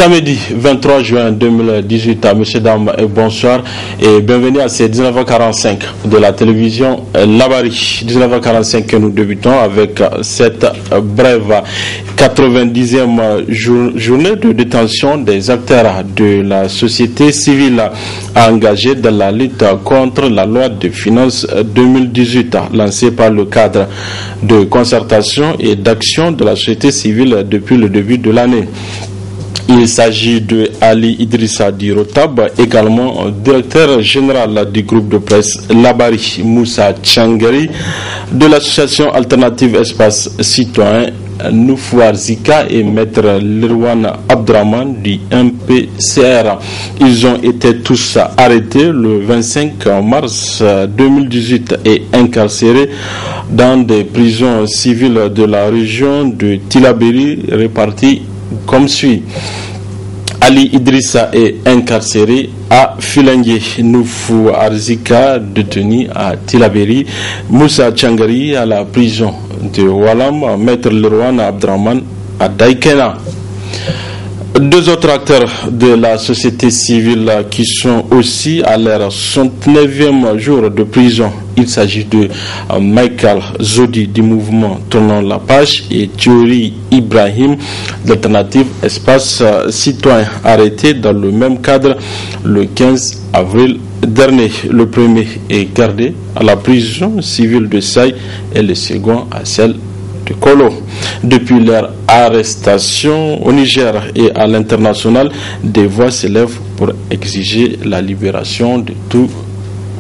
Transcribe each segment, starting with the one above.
Samedi 23 juin 2018, messieurs, dames, bonsoir et bienvenue à ces 19h45 de la télévision Labari. 19h45 que nous débutons avec cette brève 90e journée de détention des acteurs de la société civile engagés dans la lutte contre la loi de finances 2018 lancée par le cadre de concertation et d'action de la société civile depuis le début de l'année. Il s'agit de Ali Idrissa Dirotab, également directeur général du groupe de presse Labari, Moussa Tchangari, de l'association alternative Espace Citoyen, Noufouar Zika et Maître Lirwan Abdraman du MPCR. Ils ont été tous arrêtés le 25 mars 2018 et incarcérés dans des prisons civiles de la région de Tillabéri réparties comme suit. Ali Idrissa est incarcéré à Filengue, Noufou Arzika détenu à Tillabéri, Moussa Tchangari à la prison de Walam, Maître Lirwan Abdraman à Daikena. Deux autres acteurs de la société civile qui sont aussi à leur 69e jour de prison. Il s'agit de Michael Zodi du mouvement Tournons la page et Thierry Ibrahim d'Alternative Espace Citoyen, arrêtés dans le même cadre le 15 avril dernier. Le premier est gardé à la prison civile de Saï et le second à celle de Kolo. Depuis leur arrestation au Niger et à l'international, des voix s'élèvent pour exiger la libération de tous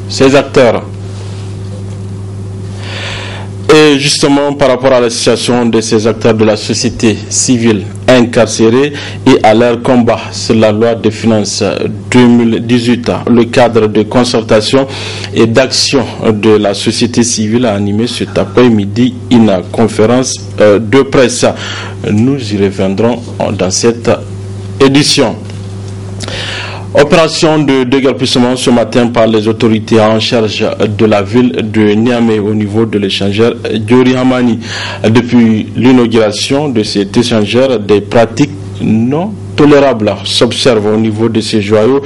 ces acteurs. Et justement, par rapport à la situation de ces acteurs de la société civile incarcérés et à leur combat sur la loi de finances 2018, le cadre de concertation et d'action de la société civile a animé cet après-midi une conférence de presse. Nous y reviendrons dans cette édition. Opération de déguerpissement ce matin par les autorités en charge de la ville de Niamey au niveau de l'échangeur Diori Hamani. Depuis l'inauguration de cet échangeur, des pratiques non tolérables s'observent au niveau de ces joyaux,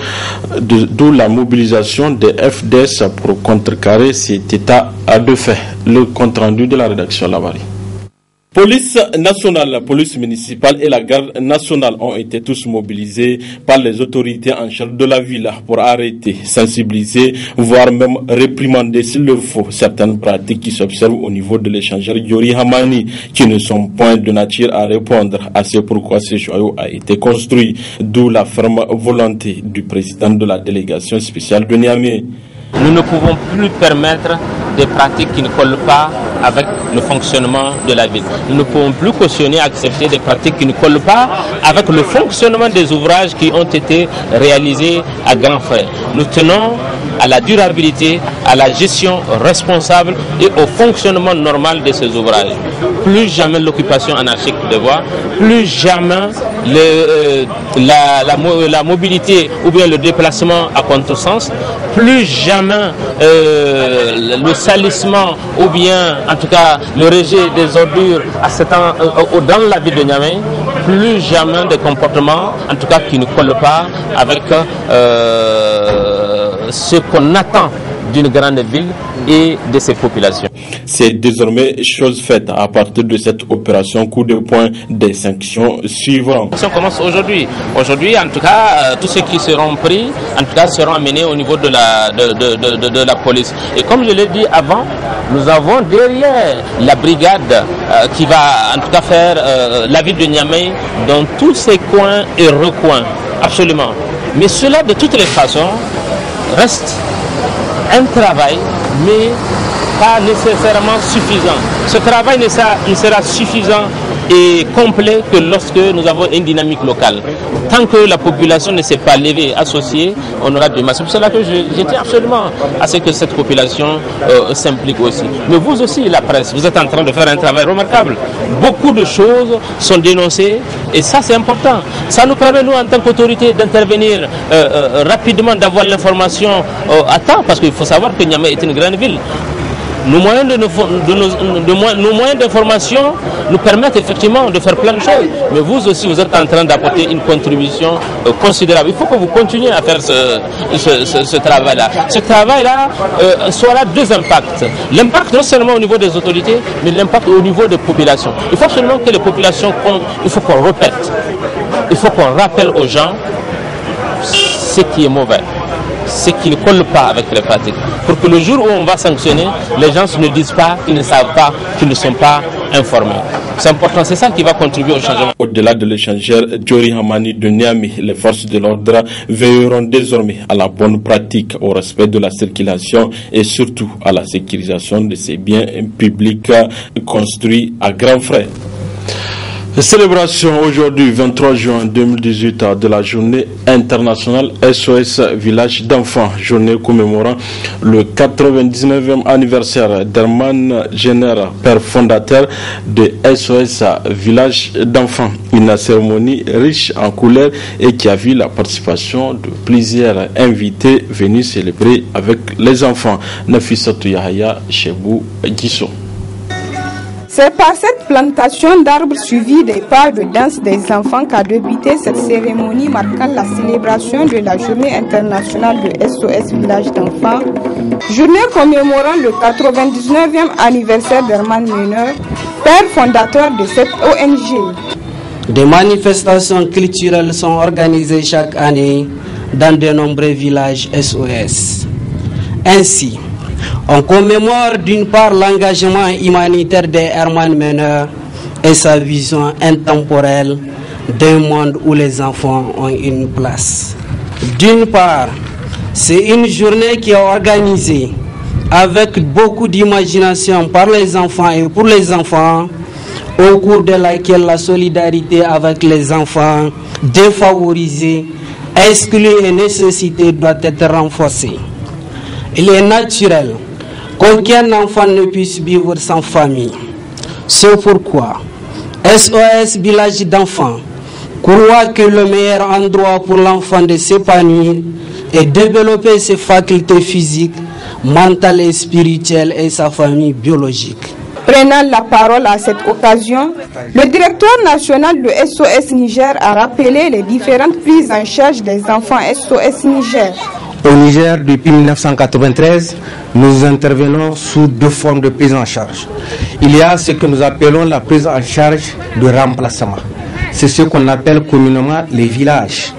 d'où la mobilisation des FDS pour contrecarrer cet état de fait. Le compte rendu de la rédaction Labari. Police nationale, la police municipale et la garde nationale ont été tous mobilisés par les autorités en charge de la ville pour arrêter, sensibiliser, voire même réprimander s'il le faut certaines pratiques qui s'observent au niveau de l'échangeur Diori Hamani, qui ne sont point de nature à répondre à ce pourquoi ce joyau a été construit, d'où la ferme volonté du président de la délégation spéciale de Niamey. Nous ne pouvons plus permettre des pratiques qui ne collent pas avec le fonctionnement de la ville. Nous ne pouvons plus cautionner, accepter des pratiques qui ne collent pas avec le fonctionnement des ouvrages qui ont été réalisés à grands frais. Nous tenons à la durabilité, à la gestion responsable et au fonctionnement normal de ces ouvrages. Plus jamais l'occupation anarchique de voies, plus jamais la mobilité ou bien le déplacement à contresens, plus jamais le salissement ou bien en tout cas le rejet des ordures dans la ville de Niamey, plus jamais de comportements en tout cas qui ne collent pas avec ce qu'on attend d'une grande ville et de ses populations. C'est désormais chose faite à partir de cette opération coup de poing des sanctions suivantes. Ça commence aujourd'hui. Aujourd'hui, en tout cas, tous ceux qui seront pris, en tout cas, seront amenés au niveau de la police. Et comme je l'ai dit avant, nous avons derrière la brigade qui va en tout cas faire la ville de Niamey dans tous ses coins et recoins. Absolument. Mais cela, de toutes les façons, reste un travail, mais pas nécessairement suffisant. Ce travail ne sera suffisant et complet que lorsque nous avons une dynamique locale. Tant que la population ne s'est pas levée, associée, on aura du mal. C'est pour cela que je tiens absolument à ce que cette population s'implique aussi. Mais vous aussi, la presse, vous êtes en train de faire un travail remarquable. Beaucoup de choses sont dénoncées et ça c'est important. Ça nous permet, nous, en tant qu'autorité, d'intervenir rapidement, d'avoir l'information à temps, parce qu'il faut savoir que Niamey est une grande ville. nos moyens d'information nous permettent effectivement de faire plein de choses. Mais vous aussi, vous êtes en train d'apporter une contribution considérable. Il faut que vous continuiez à faire ce travail-là. Ce travail-là aura deux impacts. L'impact non seulement au niveau des autorités, mais l'impact au niveau des populations. Il faut absolument que les populations, il faut qu'on répète, il faut qu'on rappelle aux gens ce qui est mauvais, ce qui ne colle pas avec les pratiques. Pour que le jour où on va sanctionner, les gens ne disent pas, qu'ils ne savent pas, qu'ils ne sont pas informés. C'est important, c'est ça qui va contribuer au changement. Au-delà de l'échangeur Djori Hamani de Niamey, les forces de l'ordre veilleront désormais à la bonne pratique, au respect de la circulation et surtout à la sécurisation de ces biens publics construits à grands frais. Célébration aujourd'hui 23 juin 2018 de la journée internationale SOS Village d'enfants, journée commémorant le 99e anniversaire d'Herman Jenner, père fondateur de SOS Village d'enfants. Une cérémonie riche en couleurs et qui a vu la participation de plusieurs invités venus célébrer avec les enfants. Nafissatou Yahya, Chebou Gisso. C'est par cette plantation d'arbres suivie des pas de danse des enfants qu'a débuté cette cérémonie marquant la célébration de la journée internationale de SOS Village d'enfants, journée commémorant le 99e anniversaire d'Herman Jenner, père fondateur de cette ONG. Des manifestations culturelles sont organisées chaque année dans de nombreux villages SOS. Ainsi, on commémore d'une part l'engagement humanitaire d'Herman Jenner et sa vision intemporelle d'un monde où les enfants ont une place. D'une part, c'est une journée qui est organisée avec beaucoup d'imagination par les enfants et pour les enfants, au cours de laquelle la solidarité avec les enfants défavorisés, exclus et nécessités doit être renforcée. Il est naturel qu'aucun enfant ne puisse vivre sans famille. C'est pourquoi SOS Village d'enfants croit que le meilleur endroit pour l'enfant de s'épanouir est développer ses facultés physiques, mentales et spirituelles et sa famille biologique. Prenant la parole à cette occasion, le directeur national de SOS Niger a rappelé les différentes prises en charge des enfants SOS Niger. Au Niger, depuis 1993, nous intervenons sous deux formes de prise en charge. Il y a ce que nous appelons la prise en charge de remplacement. C'est ce qu'on appelle communément les villages.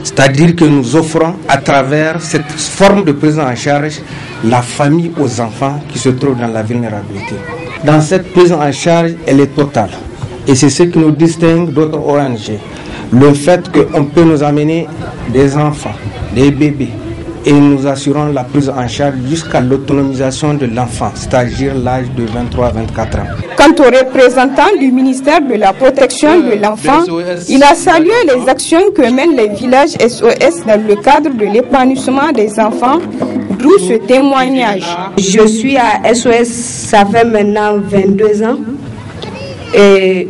C'est-à-dire que nous offrons à travers cette forme de prise en charge la famille aux enfants qui se trouvent dans la vulnérabilité. Dans cette prise en charge, elle est totale. Et c'est ce qui nous distingue d'autres ONG. Le fait qu'on peut nous amener des enfants, des bébés, et nous assurons la prise en charge jusqu'à l'autonomisation de l'enfant, c'est-à-dire l'âge de 23 à 24 ans. Quant au représentant du ministère de la protection de l'enfant, il a salué les actions que mènent les villages SOS dans le cadre de l'épanouissement des enfants, d'où ce témoignage. Je suis à SOS, ça fait maintenant 22 ans. Et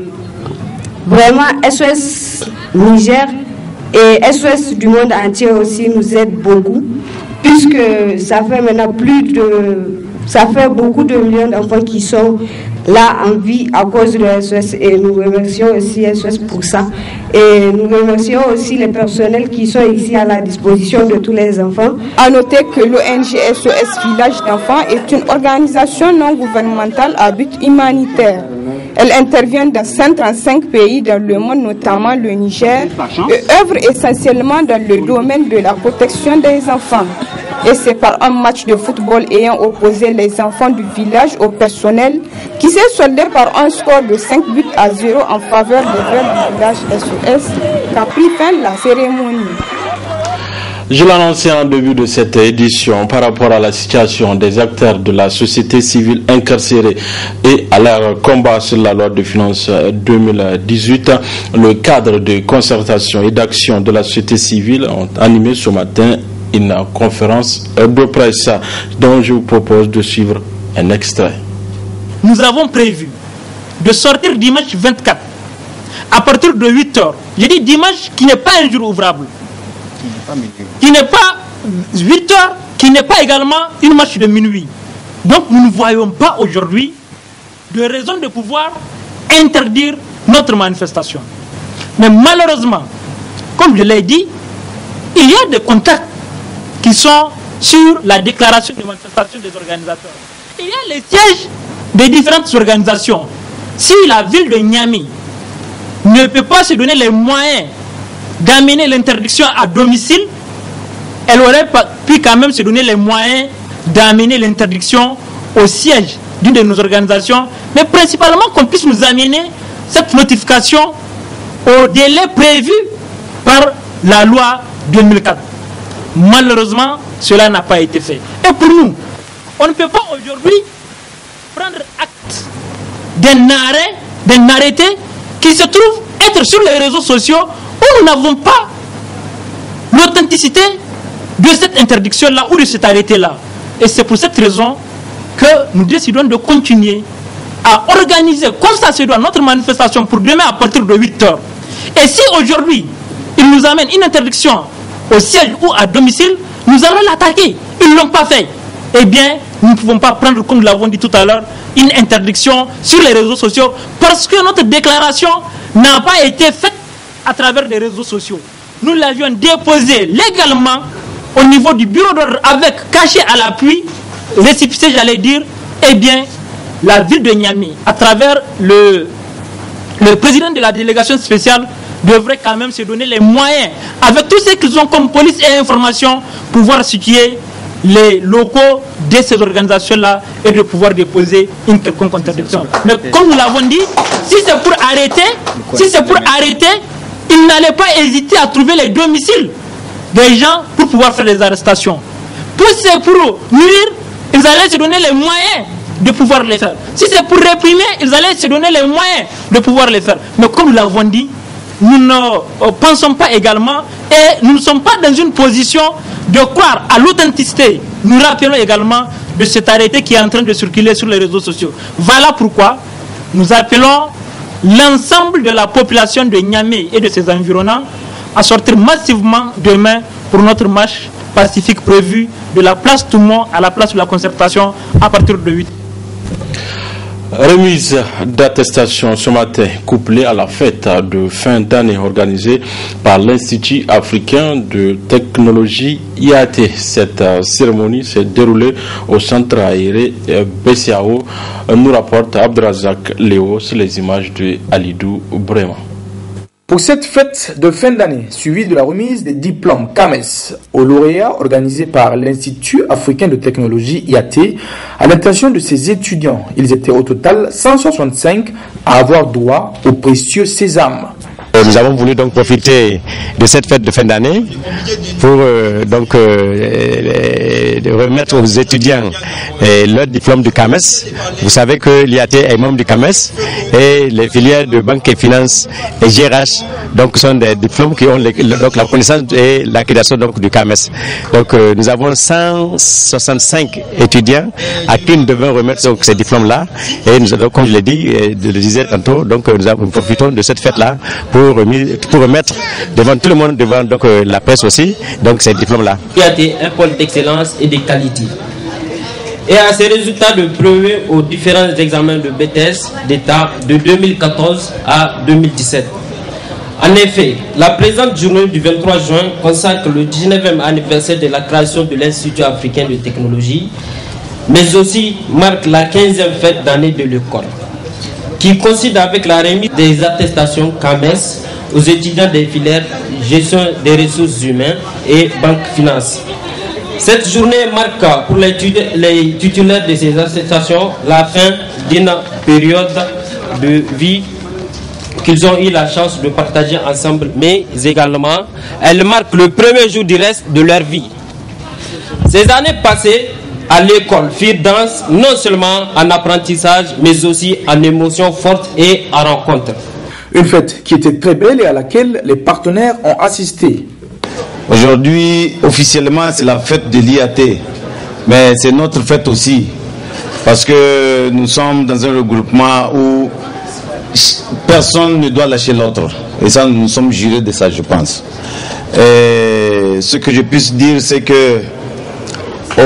vraiment, SOS Niger et SOS du monde entier aussi nous aide beaucoup, puisque ça fait maintenant ça fait beaucoup de millions d'enfants qui sont là en vie à cause de SOS, et nous remercions aussi SOS pour ça. Et nous remercions aussi les personnels qui sont ici à la disposition de tous les enfants. À noter que l'ONG SOS Village d'enfants est une organisation non gouvernementale à but humanitaire. Elle intervient dans 135 pays dans le monde, notamment le Niger, et œuvre essentiellement dans le domaine de la protection des enfants. Et c'est par un match de football ayant opposé les enfants du village au personnel qui s'est soldé par un score de 5 buts à 0 en faveur des frères du village SOS qu'a pris fin la cérémonie. Je l'annonçais en début de cette édition par rapport à la situation des acteurs de la société civile incarcérés et à leur combat sur la loi de finances 2018. Le cadre de concertation et d'action de la société civile ont animé ce matin une conférence de presse dont je vous propose de suivre un extrait. Nous avons prévu de sortir dimanche 24 à partir de 8h. J'ai dit dimanche qui n'est pas un jour ouvrable, qui n'est pas 8h, qui n'est pas également une marche de minuit. Donc nous ne voyons pas aujourd'hui de raison de pouvoir interdire notre manifestation. Mais malheureusement, comme je l'ai dit, il y a des contacts qui sont sur la déclaration de manifestation des organisateurs. Il y a les sièges des différentes organisations. Si la ville de Niamey ne peut pas se donner les moyens d'amener l'interdiction à domicile, elle aurait pu quand même se donner les moyens d'amener l'interdiction au siège d'une de nos organisations, mais principalement qu'on puisse nous amener cette notification au délai prévu par la loi 2004. Malheureusement, cela n'a pas été fait. Et pour nous, on ne peut pas aujourd'hui prendre acte d'un arrêté qui se trouve être sur les réseaux sociaux où nous n'avons pas l'authenticité de cette interdiction-là ou de cet arrêté-là. Et c'est pour cette raison que nous décidons de continuer à organiser, comme ça se doit, notre manifestation pour demain à partir de 8h. Et si aujourd'hui, ils nous amènent une interdiction au siège ou à domicile, nous allons l'attaquer. Ils ne l'ont pas fait. Eh bien, nous ne pouvons pas prendre, comme nous l'avons dit tout à l'heure, une interdiction sur les réseaux sociaux parce que notre déclaration n'a pas été faite à travers les réseaux sociaux. Nous l'avions déposée légalement au niveau du bureau d'ordre avec caché à l'appui, récépissé, j'allais dire, eh bien, la ville de Niamey, à travers le président de la délégation spéciale, devrait quand même se donner les moyens, avec tout ce qu'ils ont comme police et information, pouvoir situer les locaux de ces organisations-là et de pouvoir déposer une quelconque interdiction. Mais comme nous l'avons dit, si c'est pour arrêter, ils n'allaient pas hésiter à trouver les domiciles des gens pour pouvoir faire des arrestations. Pour nuire, ils allaient se donner les moyens de pouvoir les faire. Si c'est pour réprimer, ils allaient se donner les moyens de pouvoir les faire. Mais comme nous l'avons dit, nous ne pensons pas également et nous ne sommes pas dans une position de croire à l'authenticité. Nous rappelons également de cet arrêté qui est en train de circuler sur les réseaux sociaux. Voilà pourquoi nous appelons l'ensemble de la population de Niamey et de ses environnants à sortir massivement demain pour notre marche pacifique prévue de la place Toumont à la place de la concertation à partir de 8. Remise d'attestation ce matin, couplée à la fête de fin d'année organisée par l'Institut africain de technologie IAT. Cette cérémonie s'est déroulée au centre aéré BCAO, nous rapporte Abdrazak Léo sur les images de Alidou Brema. Pour cette fête de fin d'année, suivie de la remise des diplômes CAMES aux lauréats organisés par l'Institut africain de technologie IAT, à l'intention de ses étudiants, ils étaient au total 165 à avoir droit au précieux sésame. Nous avons voulu donc profiter de cette fête de fin d'année pour remettre aux étudiants leur diplôme du CAMES. Vous savez que l'IAT est membre du CAMES et les filières de banque et finance et GRH donc sont des diplômes qui ont donc la connaissance et l'accréditation donc du CAMES. Donc nous avons 165 étudiants à qui nous devons remettre donc ces diplômes-là et nous avons, comme je l'ai dit, je le disais tantôt, donc nous profitons de cette fête-là pour remettre devant tout le monde, devant donc la presse aussi, donc ces diplômes-là. IAT, un pôle d'excellence et de qualité. Et à ces résultats de preuve aux différents examens de BTS d'État de 2014 à 2017. En effet, la présente journée du 23 juin consacre le 19e anniversaire de la création de l'Institut africain de technologie, mais aussi marque la 15e fête d'année de l'école, qui coïncide avec la remise des attestations CAMES aux étudiants des filières gestion des ressources humaines et banque finance. Cette journée marque pour les titulaires de ces attestations la fin d'une période de vie qu'ils ont eu la chance de partager ensemble, mais également elle marque le premier jour du reste de leur vie. Ces années passées à l'école furent denses non seulement en apprentissage mais aussi en émotions fortes et en rencontres. Une fête qui était très belle et à laquelle les partenaires ont assisté. Aujourd'hui, officiellement, c'est la fête de l'IAT, mais c'est notre fête aussi, parce que nous sommes dans un regroupement où personne ne doit lâcher l'autre. Et ça, nous sommes jurés de ça, je pense. Et ce que je puisse dire, c'est que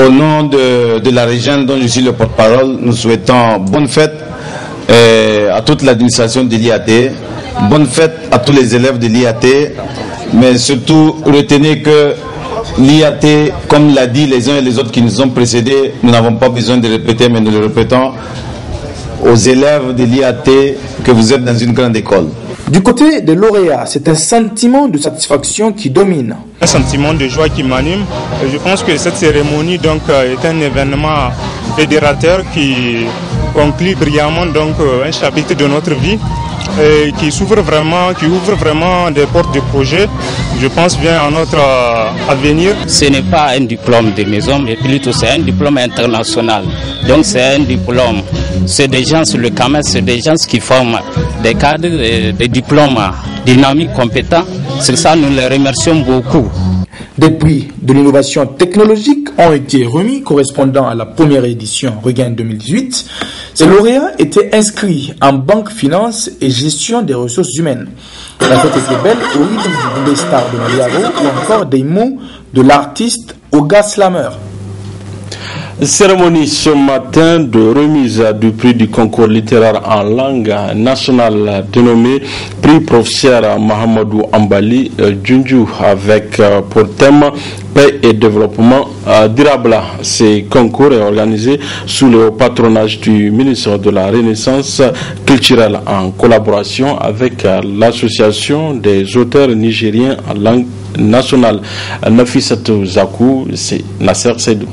Au nom de la région dont je suis le porte-parole, nous souhaitons bonne fête à toute l'administration de l'IAT, bonne fête à tous les élèves de l'IAT, mais surtout retenez que l'IAT, comme l'a dit les uns et les autres qui nous ont précédés, nous n'avons pas besoin de répéter, mais nous le répétons aux élèves de l'IAT que vous êtes dans une grande école. Du côté des lauréats, c'est un sentiment de satisfaction qui domine. Un sentiment de joie qui m'anime. Je pense que cette cérémonie donc, est un événement fédérateur qui conclut brillamment donc, un chapitre de notre vie et qui ouvre vraiment des portes de projet, je pense bien à notre avenir. Ce n'est pas un diplôme de maison, mais plutôt c'est un diplôme international. Donc c'est un diplôme. C'est des gens sur le CAMES, c'est des gens qui forment des cadres, des diplômes dynamiques, compétents. C'est ça, nous les remercions beaucoup. Des prix de l'innovation technologique ont été remis correspondant à la première édition Regain 2018. Ces lauréats étaient inscrits en banque, finance et gestion des ressources humaines. La fête était belle au rythme des stars de Maliaro ou encore des mots de l'artiste Oga Slammer. Cérémonie ce matin de remise du prix du concours littéraire en langue nationale dénommé prix professeur Mahamadou Ambali Djundju avec pour thème paix et développement durable. Ce concours est organisé sous le patronage du ministre de la Renaissance culturelle en collaboration avec l'association des auteurs nigériens en langue nationale. Nafissatou Zakou, c'est Nasser Seydou.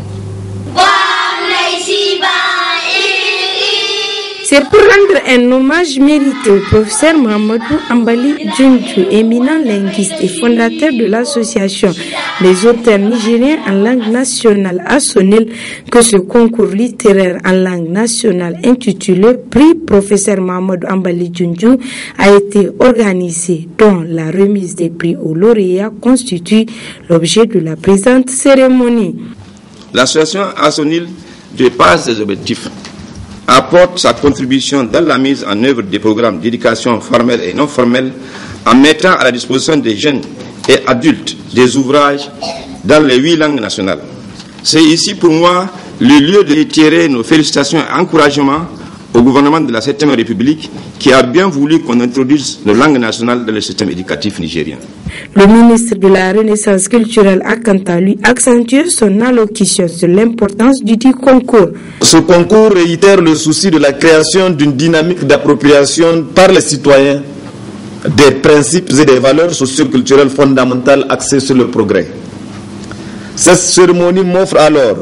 C'est pour rendre un hommage mérité au professeur Mahamadou Ambali Djundju, éminent linguiste et fondateur de l'association des auteurs nigériens en langue nationale ASONIL, que ce concours littéraire en langue nationale intitulé Prix professeur Mahamadou Ambali Djundju a été organisé, dont la remise des prix aux lauréats constitue l'objet de la présente cérémonie. L'association ASONIL, de par ses objectifs, apporte sa contribution dans la mise en œuvre des programmes d'éducation formelle et non formelle en mettant à la disposition des jeunes et adultes des ouvrages dans les 8 langues nationales. C'est ici pour moi le lieu de retirer nos félicitations et encouragements au gouvernement de la 7e République qui a bien voulu qu'on introduise nos langues nationales dans le système éducatif nigérien. Le ministre de la Renaissance culturelle a quant à lui accentué son allocution sur l'importance du dit concours. Ce concours réitère le souci de la création d'une dynamique d'appropriation par les citoyens des principes et des valeurs socio-culturelles fondamentales axées sur le progrès. Cette cérémonie m'offre alors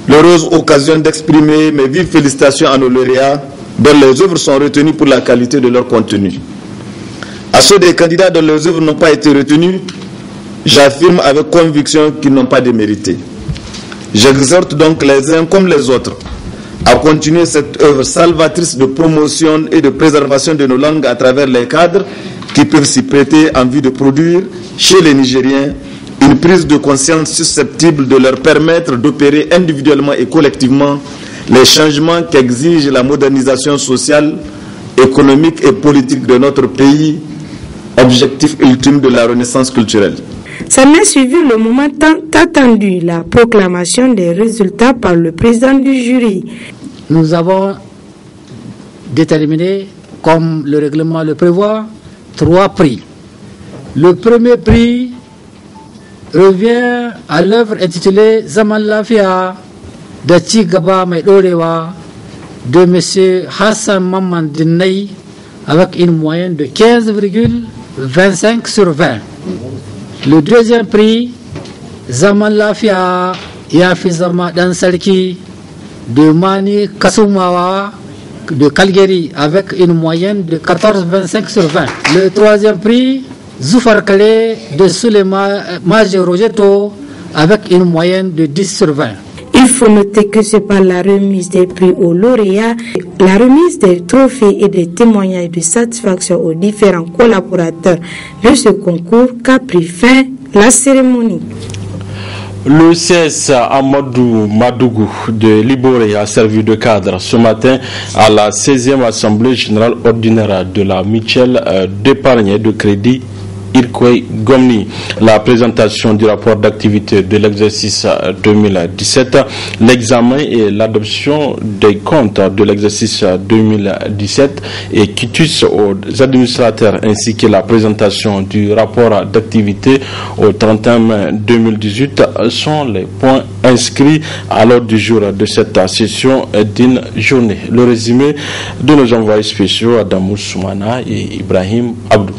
l'heureuse occasion d'exprimer mes vives félicitations à nos lauréats dont les œuvres sont retenues pour la qualité de leur contenu. À ceux des candidats dont les œuvres n'ont pas été retenues, j'affirme avec conviction qu'ils n'ont pas démérité. J'exhorte donc les uns comme les autres à continuer cette œuvre salvatrice de promotion et de préservation de nos langues à travers les cadres qui peuvent s'y prêter en vue de produire chez les Nigériens une prise de conscience susceptible de leur permettre d'opérer individuellement et collectivement les changements qu'exige la modernisation sociale, économique et politique de notre pays, objectif ultime de la renaissance culturelle. Ça m'a suivi le moment tant attendu, la proclamation des résultats par le président du jury. Nous avons déterminé, comme le règlement le prévoit, 3 prix. Le premier prix revient à l'œuvre intitulée Zaman Lafia de Tigaba Maidorewa de M. Hassan Maman Dinay avec une moyenne de 15,25 sur 20. Le deuxième prix, Zaman Lafia Yafizama Dansarki de Mani Kasumawa de Calgary avec une moyenne de 14,25 sur 20. Le troisième prix, Zoufar Kale de Soulema Rojeto avec une moyenne de 10 sur 20. Il faut noter que c'est pas la remise des prix aux lauréats, la remise des trophées et des témoignages de satisfaction aux différents collaborateurs de ce concours qu'a pris fin la cérémonie. Le CS Amadou Madougou de Liboré a servi de cadre ce matin à la 16e Assemblée Générale Ordinaire de la Mutuelle d'épargne et de crédit Irkoy Gomni. La présentation du rapport d'activité de l'exercice 2017, l'examen et l'adoption des comptes de l'exercice 2017 et quitus aux administrateurs ainsi que la présentation du rapport d'activité au 31 mai 2018 sont les points inscrits à l'ordre du jour de cette session d'une journée. Le résumé de nos envoyés spéciaux Adamou Soumana et Ibrahim Abdou.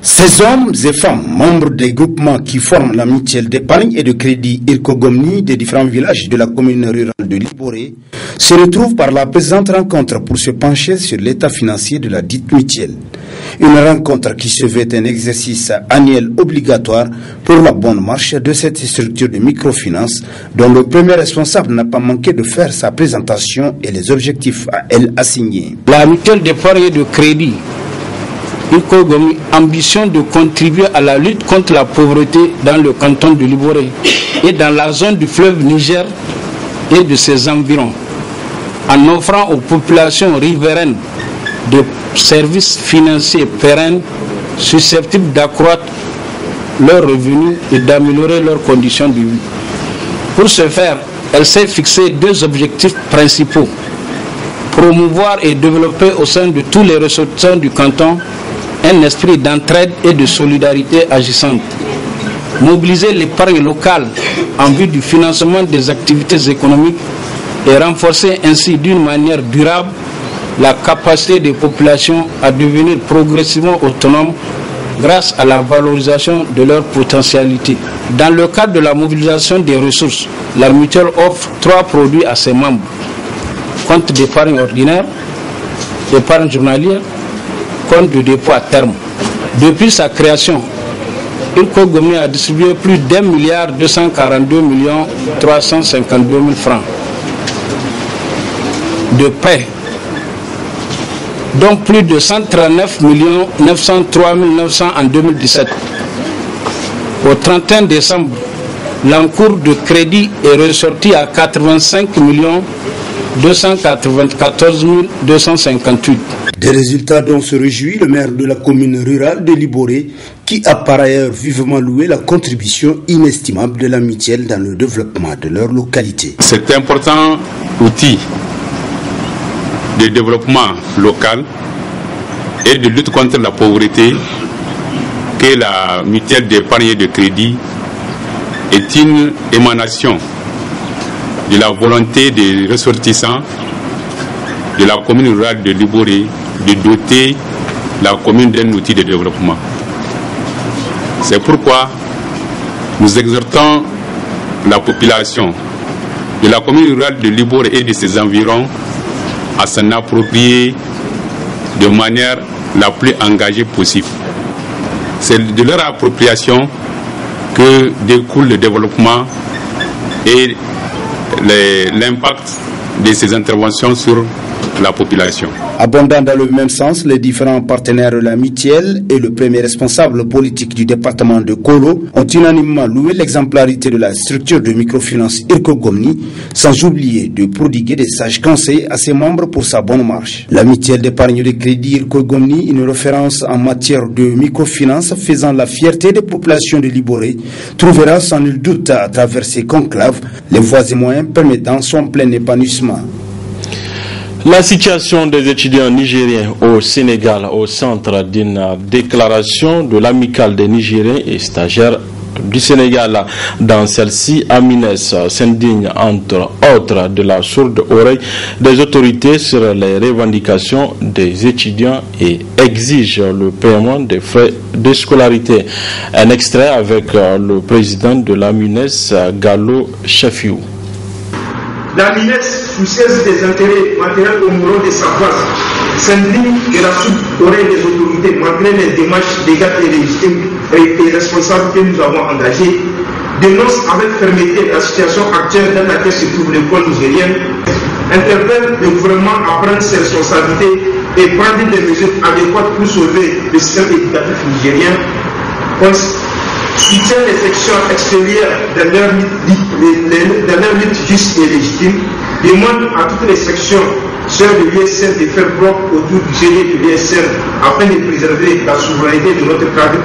Ces hommes et femmes, membres des groupements qui forment la mutuelle d'épargne et de crédit Irkoy Gomni des différents villages de la commune rurale de Liboré, se retrouvent par la présente rencontre pour se pencher sur l'état financier de la dite mutuelle. Une rencontre qui se veut un exercice annuel obligatoire pour la bonne marche de cette structure de microfinance dont le premier responsable n'a pas manqué de faire sa présentation et les objectifs à elle assignés. La mutuelle d'épargne et de crédit Irkoy Gomni ambitionne de contribuer à la lutte contre la pauvreté dans le canton de Liboré et dans la zone du fleuve Niger et de ses environs, en offrant aux populations riveraines des services financiers pérennes susceptibles d'accroître leurs revenus et d'améliorer leurs conditions de vie. Pour ce faire, elle s'est fixé deux objectifs principaux: promouvoir et développer au sein de tous les ressortissants du canton un esprit d'entraide et de solidarité agissante, mobiliser l'épargne locale en vue du financement des activités économiques et renforcer ainsi d'une manière durable la capacité des populations à devenir progressivement autonomes grâce à la valorisation de leurs potentialités. Dans le cadre de la mobilisation des ressources, la mutuelle offre 3 produits à ses membres: compte d'épargne ordinaire, épargne journalière, compte de dépôt à terme. Depuis sa création, Irkoy Gomni a distribué plus d'1 242 352 000 francs de prêts, dont plus de 139 903 900 en 2017. Au 31 décembre, l'encours de crédit est ressorti à 85 294 258. Des résultats dont se réjouit le maire de la commune rurale de Liboré, qui a par ailleurs vivement loué la contribution inestimable de la mutuelle dans le développement de leur localité. Cet important outil de développement local et de lutte contre la pauvreté que la mutuelle d'épargne et de crédit est une émanation de la volonté des ressortissants de la commune rurale de Liboré de doter la commune d'un outil de développement. C'est pourquoi nous exhortons la population de la commune rurale de Liboré et de ses environs à s'en approprier de manière la plus engagée possible. C'est de leur appropriation que découle le développement et l'impact de ces interventions sur la population. Abondant dans le même sens, les différents partenaires de la mutuelle et le premier responsable politique du département de Kolo ont unanimement loué l'exemplarité de la structure de microfinance Irkoy Gomni, sans oublier de prodiguer des sages conseils à ses membres pour sa bonne marche. La mutuelle d'épargne de crédit Irkoy Gomni, une référence en matière de microfinance faisant la fierté des populations de Liboré, trouvera sans nul doute à travers ses conclaves les voies et moyens permettant son plein épanouissement. La situation des étudiants nigériens au Sénégal au centre d'une déclaration de l'amicale des Nigériens et stagiaires du Sénégal. Dans celle-ci, Amines s'indigne entre autres de la sourde oreille des autorités sur les revendications des étudiants et exige le paiement des frais de scolarité. Un extrait avec le président de l'Amines, Gallo Chefiou. L'Amines, soucieuse des intérêts matériels ou moraux de sa base, s'indigne de la sourde oreille des autorités malgré les démarches légales et légitimes et responsables que nous avons engagées, dénonce avec fermeté la situation actuelle dans laquelle se trouve l'école nigérienne, interpelle le gouvernement à prendre ses responsabilités et prendre des mesures adéquates pour sauver le système éducatif nigérien, soutient les sections extérieures dans leur lutte juste et légitime, demande à toutes les sections sœurs de l'USN de faire bloc autour du GD de l'USN afin de préserver la souveraineté de notre cadre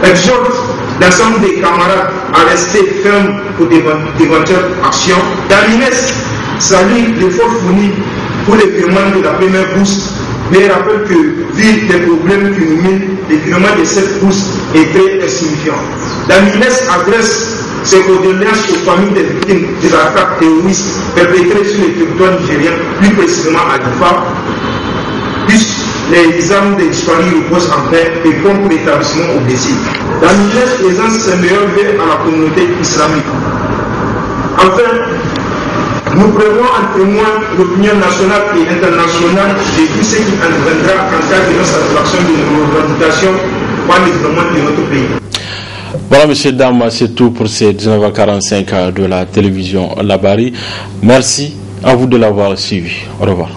exhorte l'ensemble des camarades à rester fermes pour d'éventuelles actions. L'AMINES salue l'effort fourni pour les virements de la première bourse, mais rappelle que, vu les problèmes qui nous minent, le virement de cette bourse est très insignifiant. L'AMINES adresse ses condoléances aux familles des victimes de l'attaque terroriste perpétrée sur le territoire nigérien, plus précisément à Difa, puisque les âmes des disparus reposent en paix et comptent rétablissement au blessés. L'AMINES présente ses meilleurs vœux à la communauté islamique. Enfin, nous prenons en témoin l'opinion nationale et internationale de tout ce qui interviendra en cas de non-satisfaction de nos revendications par le gouvernement de notre pays. Voilà, messieurs, dames, c'est tout pour ces 19h45 de la télévision Labari. Merci à vous de l'avoir suivi. Au revoir.